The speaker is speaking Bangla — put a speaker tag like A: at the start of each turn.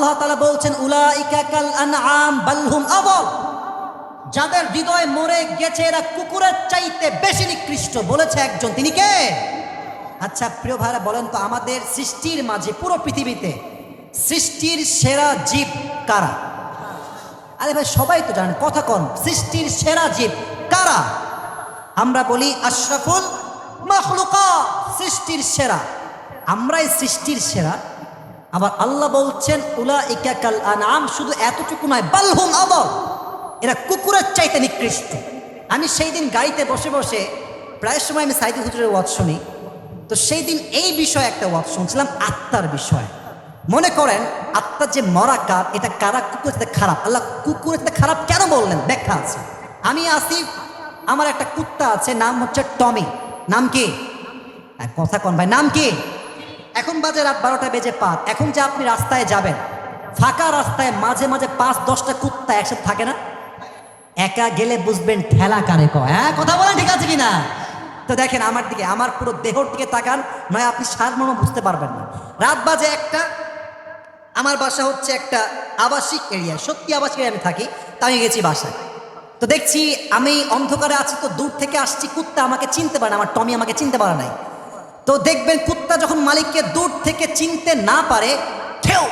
A: আল্লাহ তাআলা বলছেন উলাইকা কাল আনআম বাল হুম আযাল, যাদের হৃদয় মরে গেছে এরা কুকুরের চাইতে বেশি নিকৃষ্ট, বলেছে একজন। তিনি কে? আচ্ছা প্রিয় ভাইরা বলেন তো, আমাদের সৃষ্টির মাঝে পুরো পৃথিবীতে সৃষ্টির সেরা জীব কারা? আরে ভাই সবাই তো জানেন, কথা কন, সৃষ্টির সেরা জীব কারা? আমরা বলি আশরাফুল মাখলুকাত, সৃষ্টির সেরা। আমরাই সৃষ্টির সেরা। আবার আল্লাহ বলছেন উলাইকা কাল আনআম, শুধু এতটুকু নয়, বাল হুম আযাল, এরা কুকুরের চাইতে নিকৃষ্ট। আমি সেই দিন গাড়িতে বসে বসে, প্রায় সময় আমি সাইদি হুজুরের ওয়াজ শুনি, তো সেই দিন এই বিষয়ে একটা ওয়াজ শুনছিলাম, আত্মার বিষয়। মনে করেন আত্মার যে মরা কার, এটা কারা কুকুরের সাথে খারাপ? আল্লাহ কুকুরের সাথে খারাপ কেন বললেন? ব্যাখ্যা আছে। আমি আসিফ, আমার একটা কুত্তা আছে, নাম হচ্ছে টমি। নাম কি? কথা কন ভাই, নাম কি? এখন বাজে রাত 12টা বেজে 5। এখন যে আপনি রাস্তায় যাবেন, ফাঁকা রাস্তায় মাঝে মাঝে 5-10টা কুত্তা একসাথে থাকে না? একা গেলে বুঝবেন ঠেলা কারে কয়। হ্যাঁ কথা বলেন, ঠিক আছে কিনা? তো দেখেন আমার দিকে, আমার পুরো দেহর দিকে তাকান, নয় আপনি সারমর্ম বুঝতে পারবেন না। রাত বাজে 1টা, আমার বাসা হচ্ছে একটা আবাসিক এরিয়া, সত্যি আবাসিক এরিয়া আমি থাকি, তাই আমি গেছি বাসায়। তো দেখছি আমি অন্ধকারে আছি, তো দূর থেকে আসছি, কুত্তা আমাকে চিনতে পারে না, আমার টমি আমাকে চিনতে পারে নাই। তো দেখবেন কুত্তা যখন মালিককে দূর থেকে চিনতে না পারে, ঠেউ